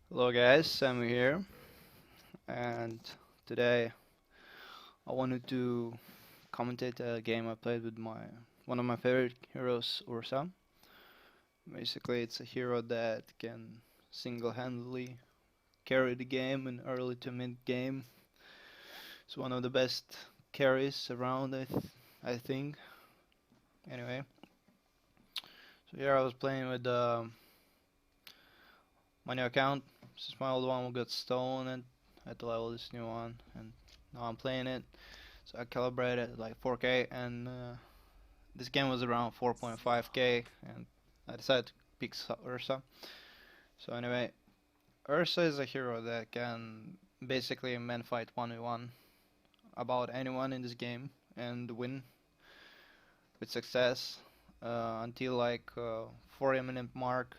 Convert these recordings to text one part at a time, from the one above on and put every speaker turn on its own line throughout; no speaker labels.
Hello guys, Sam here, and today I wanted to commentate a game I played with my one of my favorite heroes, Ursa. Basically, it's a hero that can single-handedly carry the game in early to mid game. It's one of the best carries around, I think. Anyway, so here I was playing with my new account. Since my old one got stolen, and I had to level this new one, and now I'm playing it. So I calibrated like 4K, and this game was around 4.5K, and I decided to pick Ursa. So anyway, Ursa is a hero that can basically man fight 1v1 about anyone in this game and win with success until like 40-minute mark,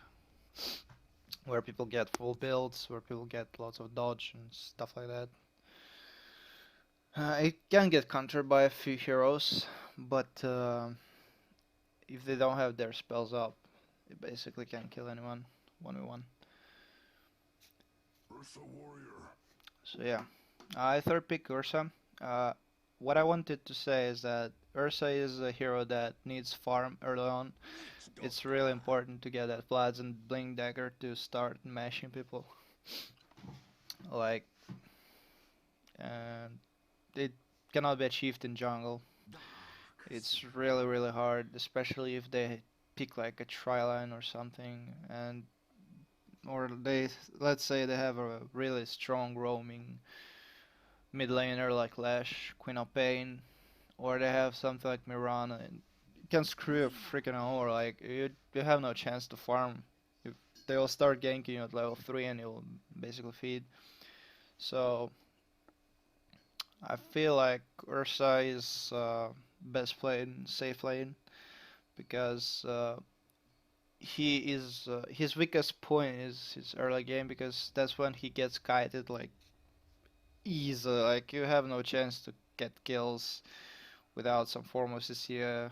where people get full builds, where people get lots of dodge and stuff like that. It can get countered by a few heroes, but if they don't have their spells up, it basically can't kill anyone 1v1.
Ursa warrior.
So yeah, I third pick Ursa. Uh, what I wanted to say is that Ursa is a hero that needs farm early on.
Reach
It's really
Dota.
important to get that Vlads and Blink Dagger to start mashing people. Like, and it cannot be achieved in jungle.
Dark
It's
secret.
really hard, especially if they pick like a tri-line or something, and or they let's say they have a really strong roaming mid laner like Lash, Queen of Pain, or they have something like Mirana, and it can screw you freaking over. Like you have no chance to farm. You, they'll start ganking you at level 3 and you'll basically feed. So I feel like Ursa is best played in safe lane because his weakest point is his early game because that's when he gets kited like easily. Like you have no chance to get kills without some form of CC,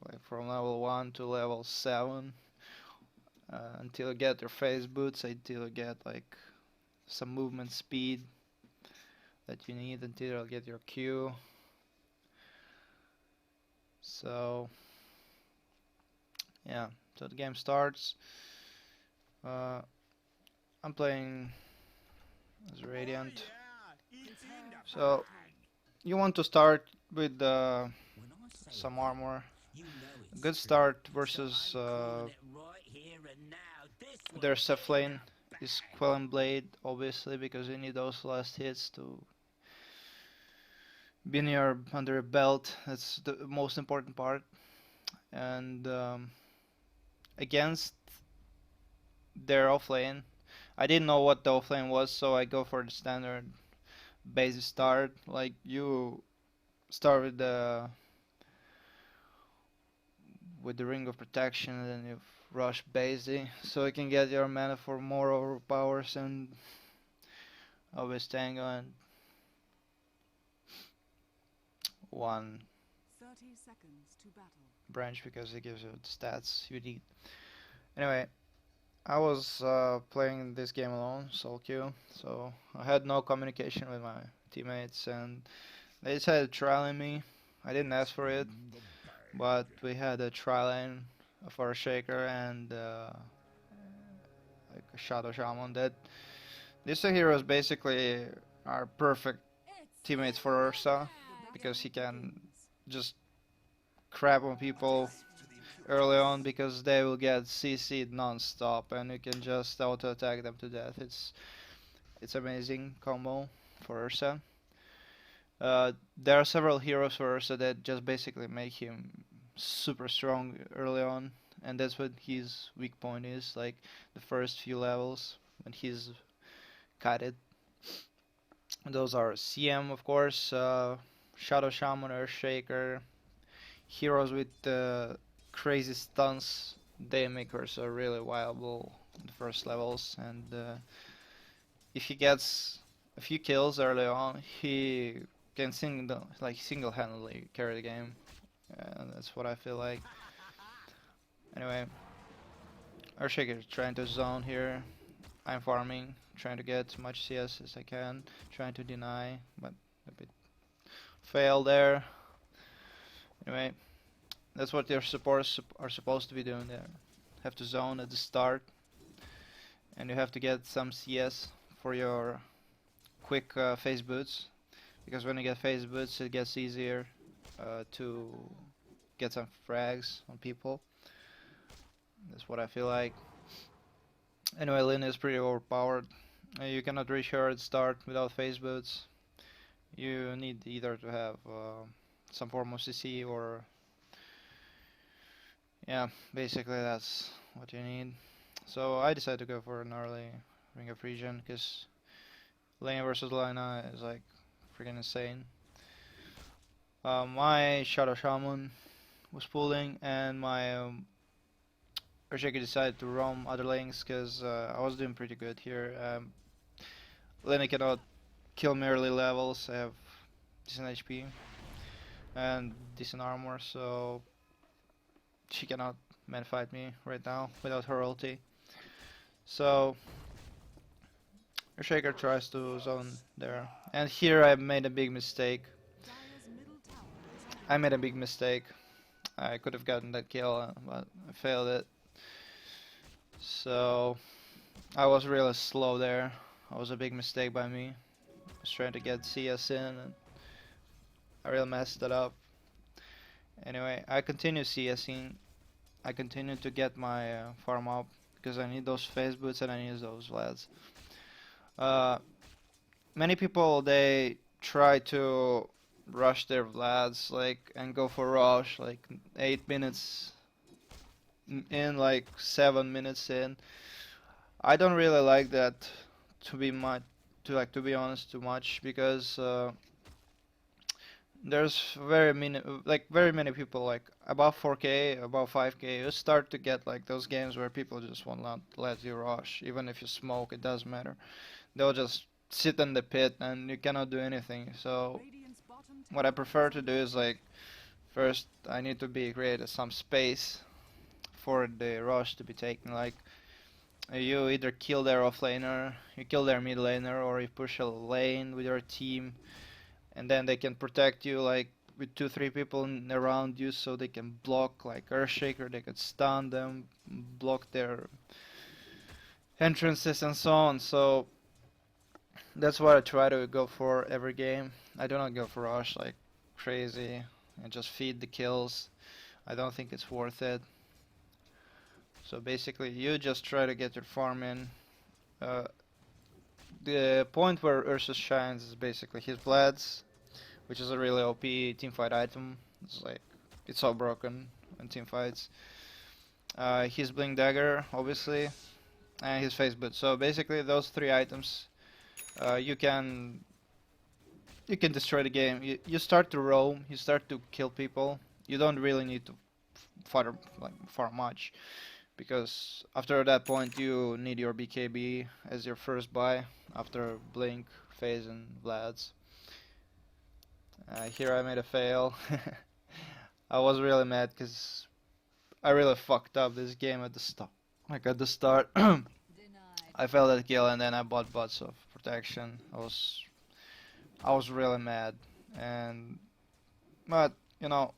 like from level 1 to level 7, until you get your phase boots, until you get like some movement speed that you need, until you get your Q. So yeah, so the game starts. Uh, I'm playing as
Oh
Radiant.
yeah, it's in the
So
bag.
you want to start with
When I say a
some
thing,
armor.
you know
A
it's
good
true.
start
So
versus
I'm calling it right here and now. This
their
one's
Seth
in the
lane is
bag.
Quelling Blade, obviously, because you need those last hits to be near under your belt. That's the most important part. And against their offlane, I didn't know what the offlane was, so I go for the standard basic start. Like you start with the ring of protection, and then you rush basic, so you can get your mana for more overpowers and always tango and one
30 seconds to battle.
branch because it gives you the stats you need. Anyway, I was playing this game alone, solo queue, so I had no communication with my teammates, and they decided to trial me. I didn't ask for it,
In the
but
bag.
we had a trial in for a shaker and like a shadow shaman. That these two heroes basically are perfect
It's
teammates
in
for
the
Ursa
bag. The
because
battle
he can
begins.
just crap on
A
people
taste to the
early on
impurities.
because they will get CC'd non-stop and you can just auto attack them to death. It's amazing combo for Ursa. There are several heroes for Ursa that just basically make him super strong early on, and that's what his weak point is. Like the first few levels when he's kited. Those are CM, of course, Shadow Shaman, Earthshaker, heroes with crazy stunts. They make Ursa really viable in the first levels, and if he gets a few kills early on, he can single-handedly carry the game, and that's what I feel like. Anyway, Earthshaker is trying to zone here. I'm farming, trying to get as much CS as I can, trying to deny, but a bit fail there. Anyway, that's what your supports are supposed to be doing there. Have to zone at the start, and you have to get some CS for your quick phase boots, because when you get phase boots, it gets easier to get some frags on people. That's what I feel like. Anyway, Lin is pretty overpowered. You cannot reach her at start without phase boots. You need either to have some form of CC or yeah, basically that's what you need. So I decided to go for an early Ring of Regen because Lane versus Lina is like freaking insane. My Shadow Shaman was pulling and my Ursa decided to roam other lanes because I was doing pretty good here. Lena cannot kill me early levels, I have decent HP and decent armor, so she cannot man fight me right now without her ulti. So Shaker tries to zone there, and here I made a big mistake.
Dire's middle tower is under
I made a big mistake. I could have gotten that kill, but I failed it. So I was really slow there. That was a big mistake by me. I was trying to get CS in, and I really messed it up. Anyway, I continue CSing. I continue to get my farm up because I need those phase boots and I need those lads. Uh, Many people they try to rush their Vlads like and go for rosh like 8 minutes in, like 7 minutes in. I don't really like that to be much, to be honest, too much because there's very many people like above 4K, above 5K. You start to get like those games where people just will not let you rush, even if you smoke, it doesn't matter. They'll just sit in the pit and you cannot do anything. So
Radiant's bottom
what I
tower
prefer
is
to do
under
is like first I need to be created some space for the rush to be taken. Like you either kill their offlaner, you kill their mid laner, or you push a lane with your team, and then they can protect you like with 2 3 people around you, so they can block like Earthshaker. They could stun them, block their entrances and so on. So that's what I try to go for every game. I do not go for rush like crazy and just feed the kills. I don't think it's worth it. So basically, you just try to get your farm in. Uh, the point where Ursa shines is basically his Bloods, which is a really OP teamfight item. It's like it's so broken in teamfights. His Blink Dagger, obviously, and his Face Boot. So basically, those 3 items, you can destroy the game. You start to roam, you start to kill people. You don't really need to far like far much, because after that point you need your BKB as your first buy after Blink, Phase, and Vlad's. Here I made a fail. I was really mad because I really fucked up this game at the start. Like at the start,
denied.
I failed that kill and then I bought bots of protection. I was really mad, and but you know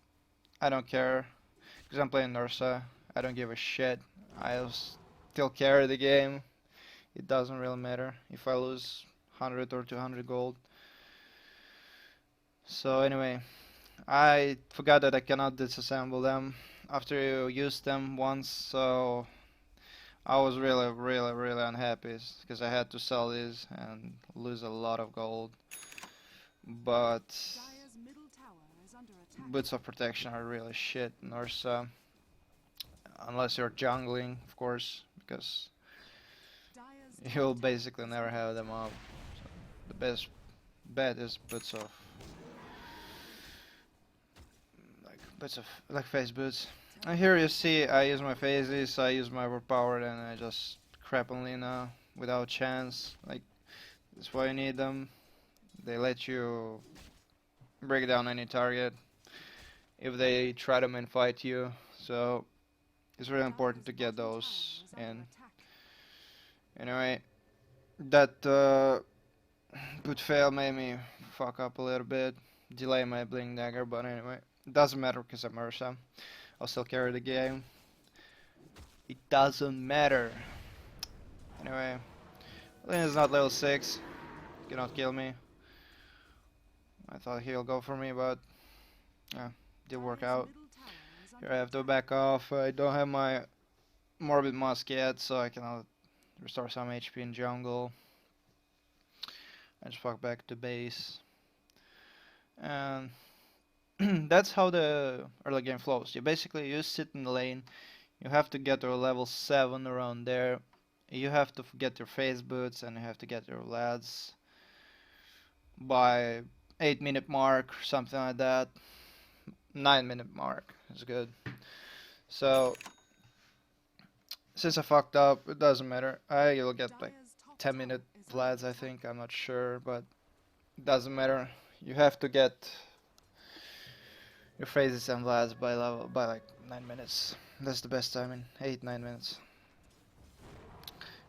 I don't care because I'm playing Ursa. I don't give a shit. I still carry the game. It doesn't really matter if I lose 100 or 200 gold. So anyway, I forgot that I cannot disassemble them after you use them once, so I was really unhappy because I had to sell these and lose a lot of gold. But
Dire's middle tower is under attack.
boots of protection are really shit in Ursa, unless you're jungling, of course, because
Dire's
you'll
top tower
basically
is
never
under
have them
attack.
up. So the best bet is boots of like face boots. And here you see I use my phases, I use my overpowered, and I just crap on Lina without chance. Like that's why you need them. They let you break down any target if they try to main fight you. So it's really important to
Dire's
get
bottom tower
those
is under
in.
attack.
Anyway, That would fail made me fuck up a little bit, delay my blink dagger, but anyway, it doesn't matter because I'm Ursa. I'll still carry the game. It doesn't matter. Anyway, Lin is not level 6, cannot kill me. I thought he'll go for me, but yeah, did work out. Here I have to back off. I don't have my Morbid Musk yet, so I cannot restore some HP in jungle. I just walk back to base. And that's how the early game flows. You sit in the lane, you have to get to level 7 around there. You have to get your phase boots and you have to get your lads by 8-minute mark, something like that. 9-minute mark is good. So since I fucked up, it doesn't matter. I'll get like 10-minute Vlads, I think. I'm not sure, but it doesn't matter. You have to get your phrases and Vlads by like 9 minutes. That's the best time in 8-9 minutes.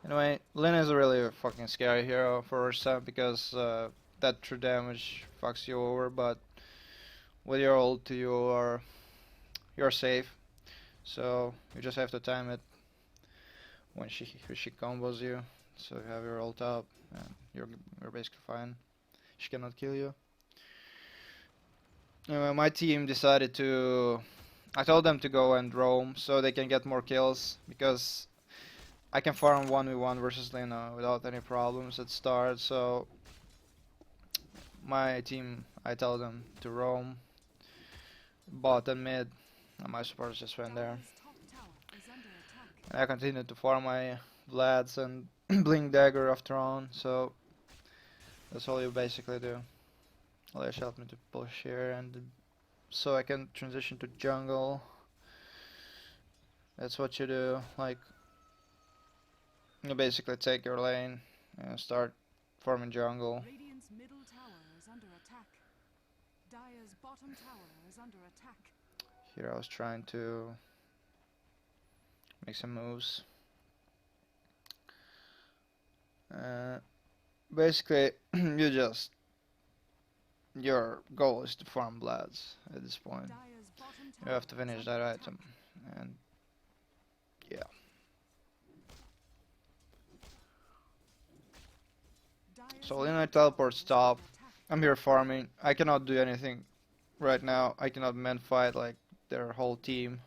Anyway, Lin is a really fucking scary hero for Ursa because that true damage fucks you over, but with your ult you're safe. So you just have to time it when she combos you. So you have your ult up and you're basically fine. She cannot kill you. Anyway, my team decided to I told them to go and roam so they can get more kills because I can farm 1v1 versus Lina without any problems at start, so my team, I tell them to roam bot and mid, and my supporters just went there. And I continued to farm my Vlads and Blink Dagger after on, so that's all you basically do. Elias helped me to push here, and so I can transition to jungle. That's what you do, like, you basically take your lane and start farming jungle.
Radiant's middle tower is under attack. Dire's bottom tower is under attack.
Here I was trying to make some moves. Basically, your goal is to farm Bloods at this point.
Dire's bottom
You
tower
have to
is
finish
under
that
attack.
item, and yeah.
Dire's
So when
middle
I teleport
tower is
stop,
under attack.
I'm here farming. I cannot do anything right now. I cannot man fight like their whole team.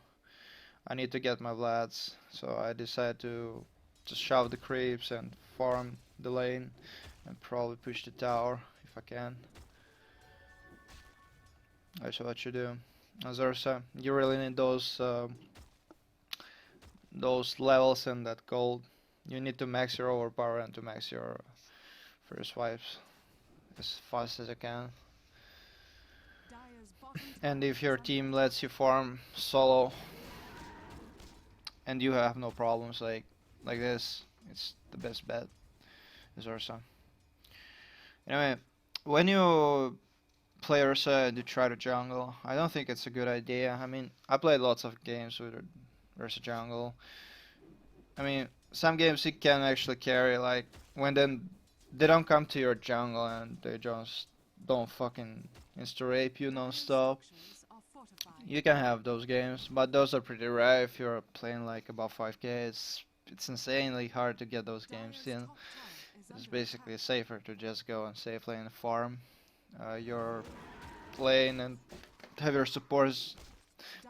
I need to get my Vlads, so I decided to just shove the creeps and farm the lane and probably push the tower if I can. That's what you do. As Ursa, you really need those levels and that gold. You need to max your overpower and to max your first wipes as fast as you can.
Dire's bottom
And
tower
if your
is under
team
attack.
lets you farm solo and you have no problems like this, it's the best bet. Is Ursa. Anyway, when you play Ursa and you try to jungle, I don't think it's a good idea. I mean, I played lots of games with Ursa jungle. I mean, some games you can actually carry, like when then they don't come to your jungle and they just don't fucking insta-rape you
Dire's
non-stop.
structures are fortified.
You can have those games, but those are pretty rare if you're playing like above 5k. It's insanely hard to get those games
Dire's
in.
top tower is
It's
under
basically
attack.
safer to just go and safe lane and farm your lane and have your supports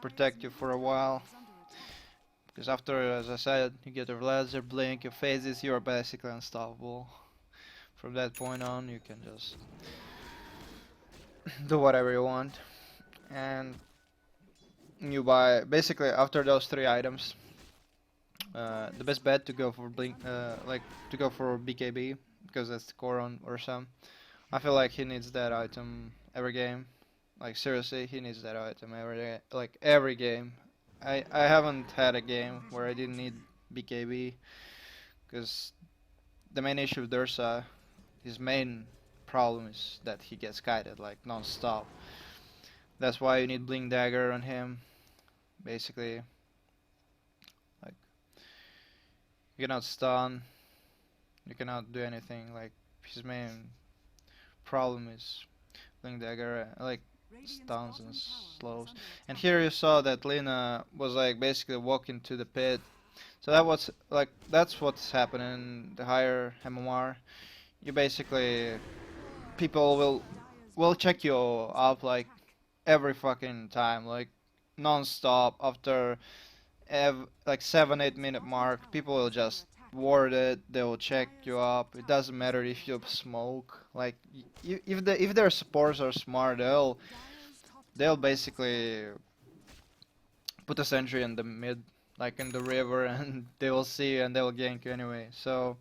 protect you
Dire's
for a
middle
while.
tower is under attack.
Because after, as I said, you get your laser blink, your phases, you are basically unstoppable. From that point on, you can just do whatever you want. And you buy, basically after those 3 items, the best bet to go for blink, like to go for BKB, because that's the core on Ursa. I feel like he needs that item every game. Like seriously, he needs that item like every game. I haven't had a game where I didn't need BKB, because the main issue with Ursa, his main problem is that he gets kited like non-stop. That's why you need Blink Dagger on him. Basically, like you cannot stun, You cannot do anything. Like his main problem is Blink Dagger, like
Radiant's
stuns and
bottom tower is
slows.
under
And
attack.
here you saw that Lina was like basically walking to the pit. So that was like that's what's happening in the higher MMR. You basically people
Dire's
will
bottom
check you
tower is
up
under
like
attack.
every fucking time, like non-stop after like 7-8 minute
Bottom
mark.
tower
People will
is under
just
attack.
ward it. They will check
Dire's
you
top
up. It
tower
doesn't
is
matter
under
if you
attack.
smoke. Like if their supports are smart,
Dire's top
they'll
tower has
basically
fallen.
put a sentry in the mid, like in the river, and they will see you and they will gank you anyway. So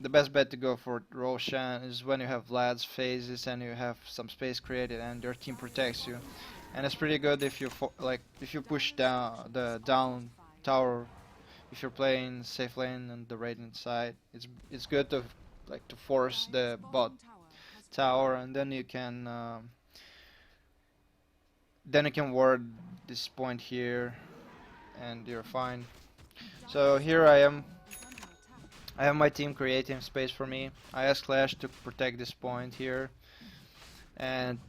the best bet to go for Roshan is when you have Vlad's phases and you have some space created and your team
Dire's
protects you.
bottom tower
And
is
it's
under
pretty good
attack.
if you like if you push
Dire's
down
structures
the
are
down
fortified.
tower. If you're playing safe lane and the radiant side, it's good to like to force
Dire's
the bot
bottom tower has
tower,
fallen.
and then you can ward this point here, and you're fine. So
Dire's
here
top
I am.
tower is under attack.
I have my team creating space for me. I ask Clash to protect this point here, and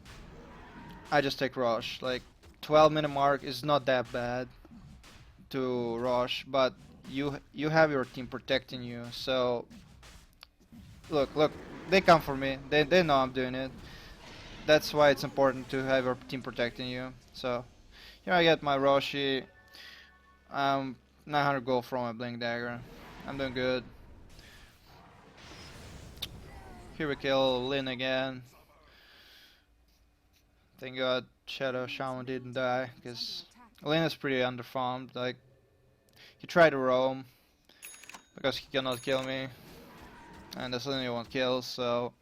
I just take rosh. Like 12-minute mark is not that bad to rosh, but you have your team protecting you. So look, they come for me. They know I'm doing it. That's why it's important to have your team protecting you. So here I get my roshi. 900 gold from my blink dagger. I'm doing good. Here we kill Lin again. Thank God Shadow
Radiant's
Shaman
middle
didn't
tower
die,
is under
because
attack.
Lin is pretty underfarmed. Like, he tried to roam, because he cannot kill me, and there's only one kill, so...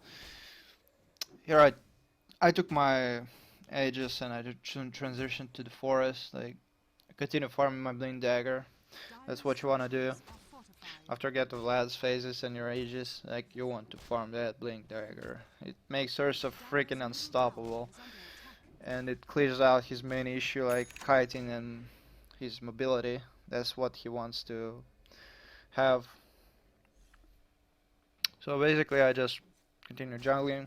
Here I took my Aegis and I transitioned to the forest, like, I continue farming my Blink Dagger. That's
Dire's
what you wanna do.
structures are fortified.
After get the last phases and your Aegis, like, you want to farm that Blink Dagger. It makes Ursa
Dire's
freaking
middle tower
unstoppable.
is under attack.
And it clears out his main issue like kiting and his mobility. That's what he wants to have. So basically I just continue jungling.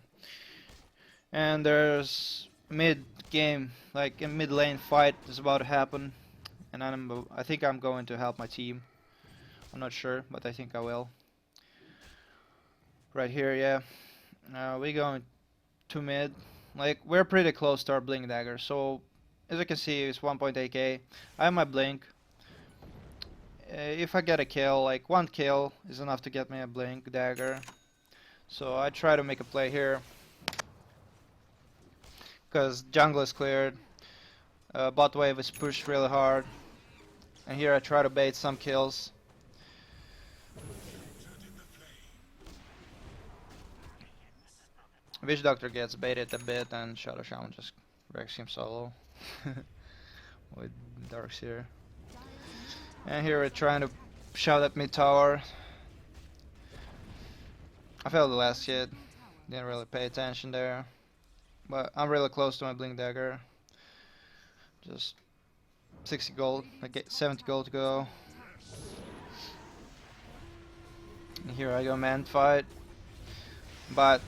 And there's mid game, like a mid lane fight is about to happen. And I think I'm going to help my team. I'm not sure, but I think I will. Right here, yeah. We going to mid. Like, we're pretty close to our blink dagger, so as you can see, it's 1.8k. I have my blink. If I get a kill, like one kill is enough to get me a blink dagger. So I try to make a play here, because jungle is cleared. Bot wave is pushed really hard, and here I try to bait some kills. Witch Doctor gets baited a bit, and Shadow Shaman just wrecks him solo with Darkseer.
Dire's middle tower
And here we're
is under
trying to
attack.
shout at mid tower. I failed the last
Dire's
hit,
middle tower
didn't
has
really pay
fallen.
attention there. But I'm really close to my blink dagger. Just 60 gold, like
Radiant's top
70
tower
gold to
is
go.
under attack.
And here I go man fight. But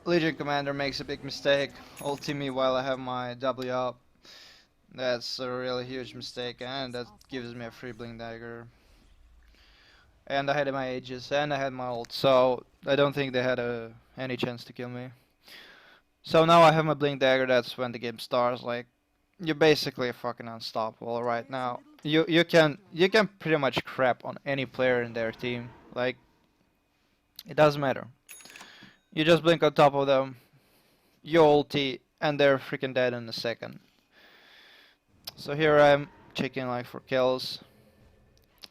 Legion Commander makes a big mistake, ulting me while I have my W up. That's a really huge
Radiant's
mistake, and that
structures are
gives me a free
fortified.
blink dagger. And I had my Aegis, and I had my ult, so I don't think they had any chance to kill me. So now I have my blink dagger. That's when the game starts. Like, you're basically fucking unstoppable right
Dire's
now.
middle
You
tower
you
is
can
under
you can
attack.
pretty much crap on any player in their team. Like, it doesn't matter. You just blink on top of them, you ulti, and they're freaking dead in a second. So here I'm checking like for kills,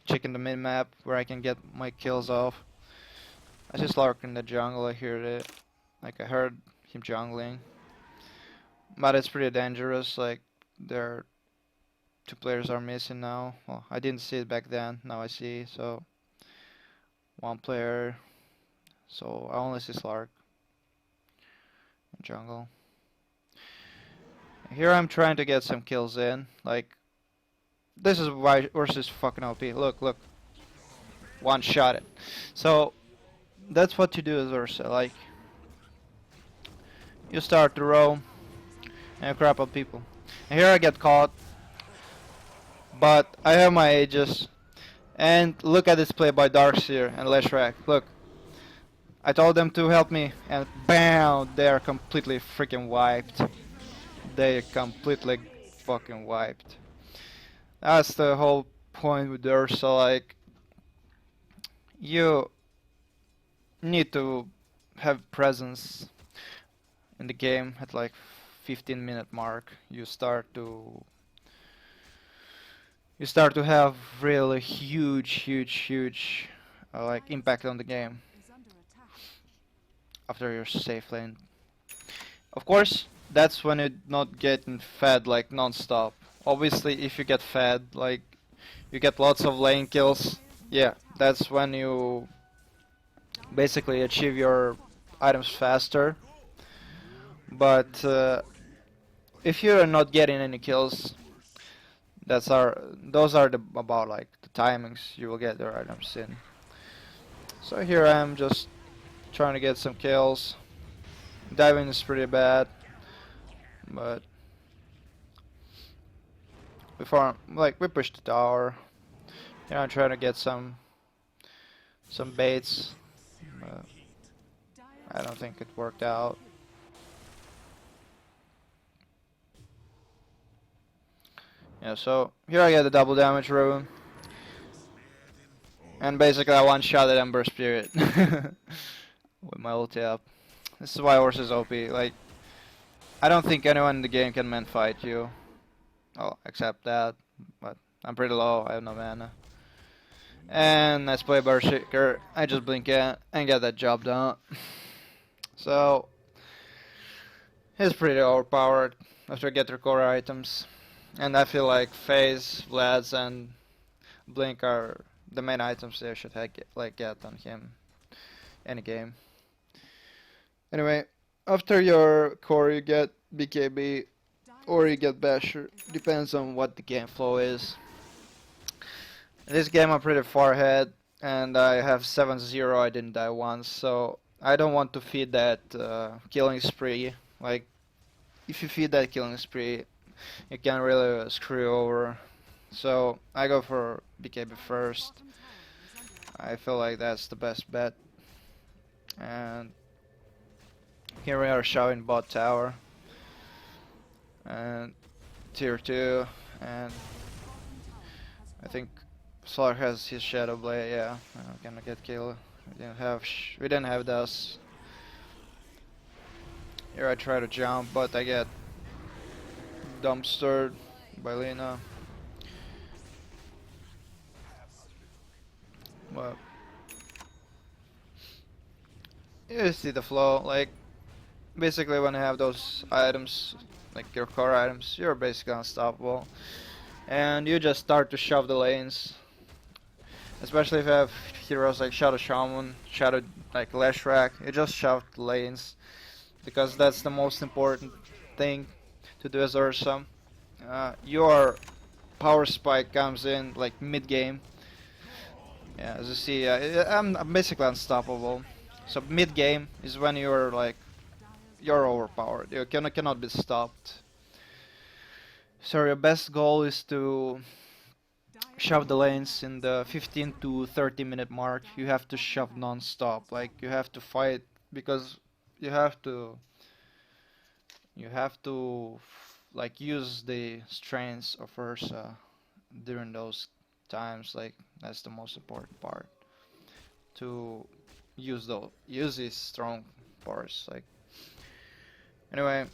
checking the min map where I can get my kills off. I see Slark in the jungle. I hear it. Like, I heard him jungling, but it's pretty dangerous. Like, there two players are missing now. Well, I didn't see it back then. Now I see. So one player. So I only see Slark in jungle. Here I'm trying to get some kills in. Like, this is why Ursa is fucking OP. Look. one shot it. So that's what you do as Ursa. Like you start to roam and you crap on people. And here I get caught, but I have my Aegis. And look at this play by Darkseer and Leshrac. Look, I told them to help me, and BAM! They're completely freaking wiped. They completely fucking wiped. That's the whole point with Ursa. Like, you need to have presence in the game at like 15-minute mark. You start to have really huge like impact on the game
Is under attack.
after your safe lane. Of course, that's when you're not getting fed like non-stop. Obviously, if you get fed, like you get lots of lane kills, yeah, that's when you basically achieve your items faster. But if you're not getting any kills, those are the about like the timings you will get your items in. So here I am just trying to get some kills. Diving is pretty bad, but before like we pushed the tower. Here I'm trying to get some baits. But I don't think it worked out. Yeah, so here I get the double damage rune. And basically I one-shot at Ember Spirit with my ulti up. This is why Ursa is OP. Like, I don't think anyone in the game can man fight you. Oh, except that. But I'm pretty low, I have no mana. And let's play Berserker. I just blink it and get that job done. So, he's pretty overpowered after I get their core items. And I feel like Phase, Vlad's, and Blink are the main items they should get on him any game. Anyway, after your core you get BKB or you get Basher, depends on what the game flow is. In this game I'm pretty far ahead and I have 7-0, I didn't die once, so I don't want to feed that killing spree. Like, if you feed that killing spree, you can really screw over. So I go for BKB first. I feel like that's the best bet. And here we are showing bot tower. And tier 2. And I think Solar has his Shadow Blade, yeah. I'm gonna get killed. We didn't have this. Here I try to jump, but I get dumpstered by Lina. But you see the flow, like basically when you have those items, like your core items, you're basically unstoppable. And you just start to shove the lanes. Especially if you have heroes like Shadow Shaman, like Leshrac, you just shove the lanes. Because that's the most important thing to do as Ursa. Your power spike comes in like mid game. Yeah, as you see, I'm basically unstoppable. So mid game is when you're overpowered. You cannot be stopped. So your best goal is to shove the lanes in the 15 to 30 minute mark. You have to shove non-stop. Like you have to fight because you have to like use the strengths of Ursa during those times. Like that's the most important part, to use these strong parts. Like anyway,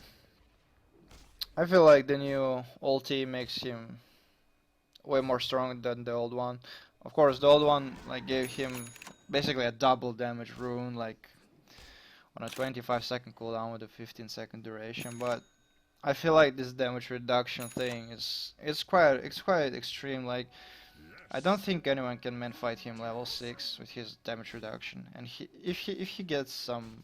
I feel like the new ulti makes him way more strong than the old one. Of course, the old one like gave him basically a double damage rune, like on a 25-second cooldown with a 15-second duration. But I feel like this damage reduction thing is it's quite extreme. Like I don't think anyone can man fight him level 6 with his damage reduction. And if he gets some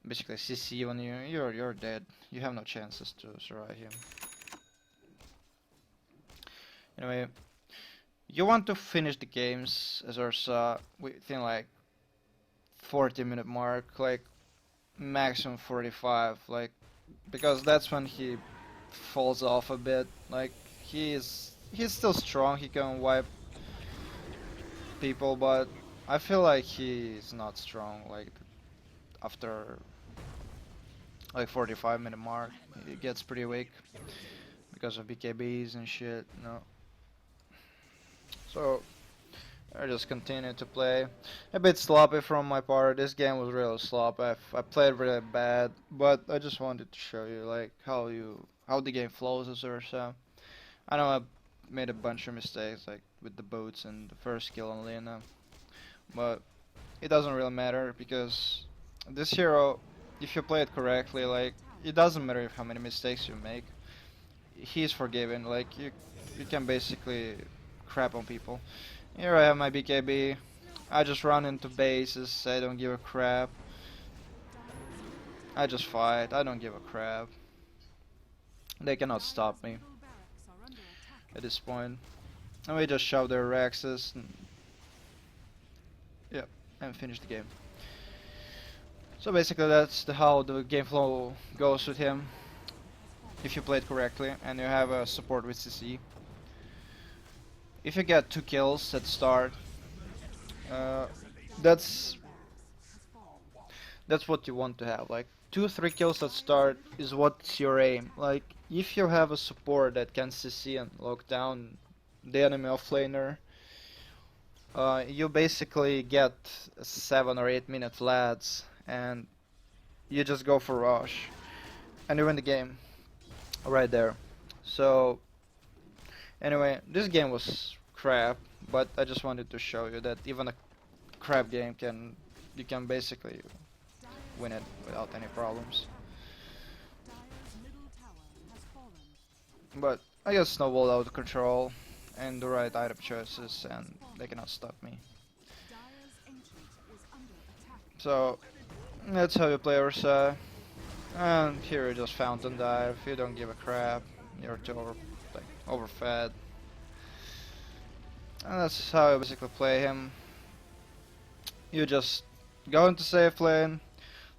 basically CC on you, you're dead. You have no chances to survive him. Anyway, You want to finish the games as Ursa within like 40-minute mark, like maximum 45, like because that's when he falls off a bit. Like he's still strong. He can wipe people, but I feel like he's not strong. Like after like 45-minute mark, he gets pretty weak because of BKBs and shit. So I just continue to play. A bit sloppy from my part. This game was really sloppy. I played really bad, but I just wanted to show you like how the game flows as Ursa. I know I made a bunch of mistakes like with the boots and the first kill on Lena, but it doesn't really matter because this hero, if you play it correctly, like it doesn't matter how many mistakes you make. He's forgiven. Like you can basically crap on people. Here I have my BKB. I just run into bases. I don't give a crap. I just fight. I don't give a crap. They cannot stop me at this point. And we just shove their Rexes and yeah, and finish the game. So basically that's how the game flow goes with him. If you play it correctly and you have a support with CC. If you get 2 kills at the start, uh, that's that's what you want to have. Like 2-3 kills at start is what's your aim. Like if you have a support that can CC and lock down the enemy offlaner, you basically get 7 or 8 minute lads and you just go for rosh and you win the game right there. So anyway, this game was crap, but I just wanted to show you that even a crap game you can basically win it without any problems. But I got snowballed out of control and the right item choices and they cannot stop me. So that's how you play Ursa. And here you just fountain dive, you don't give a crap, you're too overfed. And that's how I basically play him. You just go into safe lane,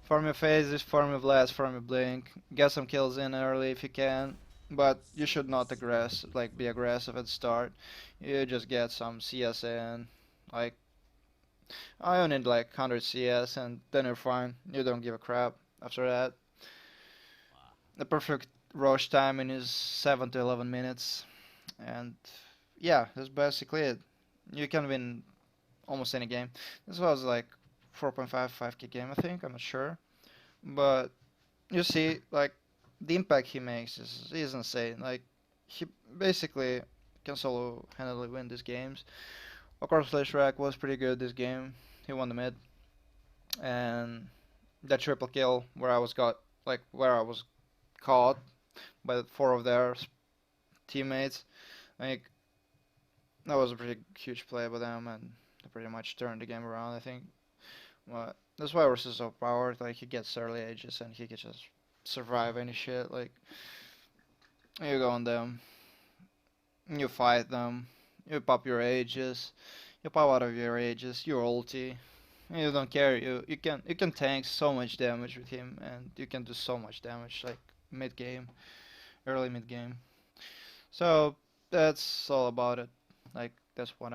farm your phases, farm your blast, farm your blink, get some kills in early if you can, but you should not be aggressive at the start. You just get some CS in, like I only need like 100 CS and then you're fine. You don't give a crap after that. The perfect rush timing is 7 to 11 minutes, and yeah, that's basically it. You can win almost any game. This was like 4.5, 5k game, I think. I'm not sure, but you see, like the impact he makes is insane. Like he basically can solo handily win these games. Of course, Flash Rack was pretty good this game. He won the mid, and that triple kill where I was caught by 4 of their teammates. Like that was a pretty huge play by them, and they pretty much turned the game around. I think. But that's why Ursa is so powered. Like he gets early ages and he can just survive any shit. Like you go on them, you fight them, you pop your ages, you pop out of your ages, you ulti. You don't care. You can tank so much damage with him, and you can do so much damage like mid game, early mid game. So that's all about it. Like that's all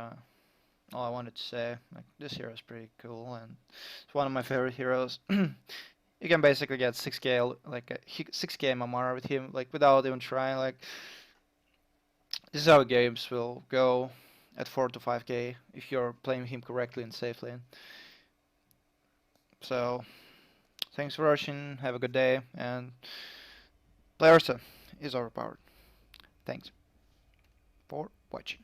I wanted to say. Like this hero is pretty cool, and it's one of my favorite heroes. You can basically get 6k 6k MMR with him, like without even trying. Like this is how games will go at 4 to 5k if you're playing him correctly in safe lane. So thanks for watching. Have a good day, and play Ursa is overpowered. Thanks for watching.